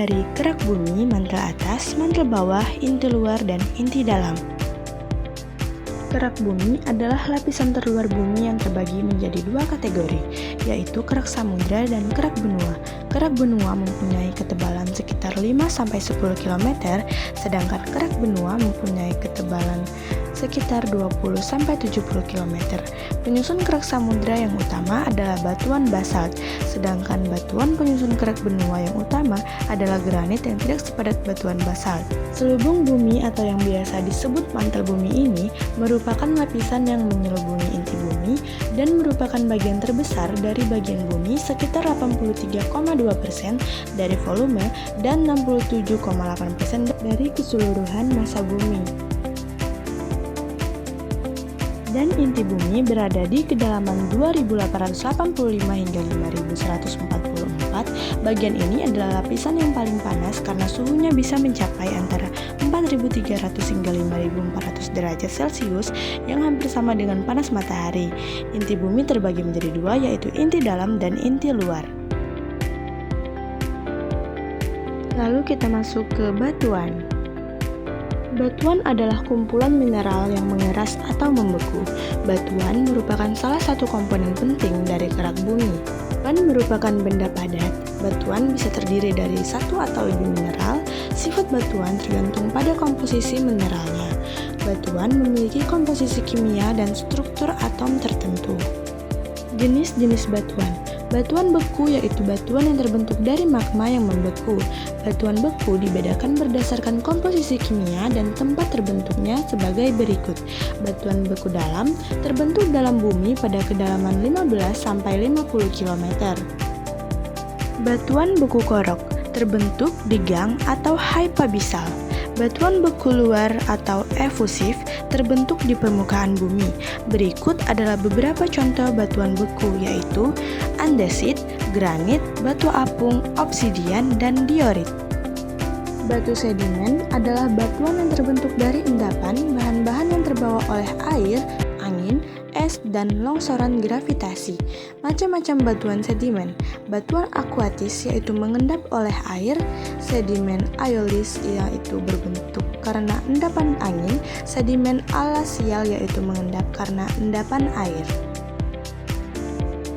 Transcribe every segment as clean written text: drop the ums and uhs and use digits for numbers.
dari kerak bumi, mantel atas, mantel bawah, inti luar, dan inti dalam. Kerak bumi adalah lapisan terluar bumi yang terbagi menjadi dua kategori, yaitu kerak samudra dan kerak benua. Kerak benua mempunyai ketebalan sekitar 5-10 km, sedangkan kerak benua mempunyai ketebalan sekitar 20-70 km. Penyusun kerak samudra yang utama adalah batuan basalt, sedangkan batuan penyusun kerak benua yang utama adalah granit yang tidak sepadat batuan basalt. Selubung bumi atau yang biasa disebut mantel bumi ini merupakan lapisan yang menyelubungi inti bumi dan merupakan bagian terbesar dari bagian bumi sekitar 83,2% dari volume dan 67,8% dari keseluruhan massa bumi. Dan inti bumi berada di kedalaman 2885 hingga 5144. Bagian ini adalah lapisan yang paling panas karena suhunya bisa mencapai antara 4300 hingga 5400 derajat Celcius yang hampir sama dengan panas matahari. Inti bumi terbagi menjadi dua, yaitu inti dalam dan inti luar. Lalu kita masuk ke batuan. Batuan adalah kumpulan mineral yang mengeras atau membeku. Batuan merupakan salah satu komponen penting dari kerak bumi. Batuan merupakan benda padat. Batuan bisa terdiri dari satu atau lebih mineral. Sifat batuan tergantung pada komposisi mineralnya. Batuan memiliki komposisi kimia dan struktur atom tertentu. Jenis-jenis batuan. Batuan beku yaitu batuan yang terbentuk dari magma yang membeku. Batuan beku dibedakan berdasarkan komposisi kimia dan tempat terbentuknya sebagai berikut. Batuan beku dalam terbentuk dalam bumi pada kedalaman 15-50 km. Batuan beku korok terbentuk di gang atau hypabisal. Batuan beku luar atau efusif terbentuk di permukaan bumi. Berikut adalah beberapa contoh batuan beku, yaitu andesit, granit, batu apung, obsidian, dan diorit. Batu sedimen adalah batuan yang terbentuk dari endapan bahan-bahan yang terbawa oleh air, angin, es, dan longsoran gravitasi. Macam-macam batuan sedimen. Batuan akuatis yaitu mengendap oleh air, sedimen aeolis yaitu berbentuk karena endapan angin, sedimen alasial yaitu mengendap karena endapan air.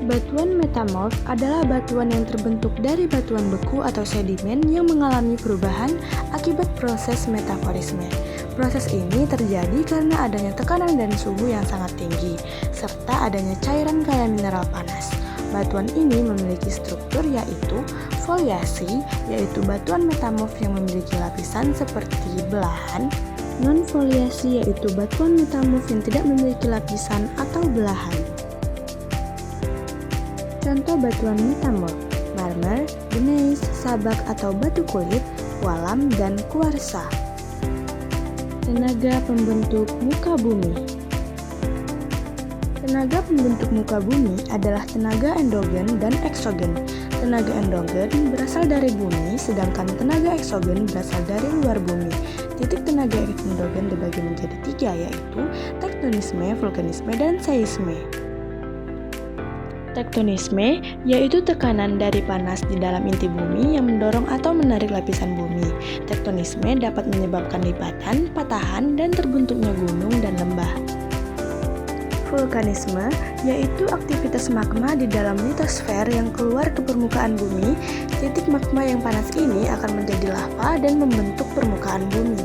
Batuan metamorf adalah batuan yang terbentuk dari batuan beku atau sedimen yang mengalami perubahan akibat proses metamorisme. Proses ini terjadi karena adanya tekanan dan suhu yang sangat tinggi, serta adanya cairan kaya mineral panas. Batuan ini memiliki struktur yaitu foliasi, yaitu batuan metamorf yang memiliki lapisan seperti belahan. Non-foliasi yaitu batuan metamorf yang tidak memiliki lapisan atau belahan. Contoh batuan metamorf: marmer, gneis, sabak atau batu kulit, walam, dan kuarsa. Tenaga pembentuk muka bumi. Tenaga pembentuk muka bumi adalah tenaga endogen dan eksogen. Tenaga endogen berasal dari bumi, sedangkan tenaga eksogen berasal dari luar bumi. Titik tenaga endogen dibagi menjadi tiga, yaitu tektonisme, vulkanisme, dan seisme. Tektonisme yaitu tekanan dari panas di dalam inti bumi yang mendorong atau menarik lapisan bumi. Tektonisme dapat menyebabkan lipatan, patahan, dan terbentuknya gunung dan lembah. Vulkanisme yaitu aktivitas magma di dalam litosfer yang keluar ke permukaan bumi. Titik magma yang panas ini akan menjadi lava dan membentuk permukaan bumi.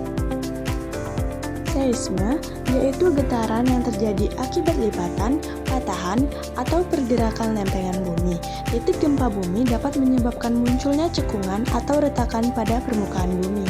Seisme yaitu getaran yang terjadi akibat lipatan, patahan, atau pergerakan lempengan bumi. Titik gempa bumi dapat menyebabkan munculnya cekungan atau retakan pada permukaan bumi.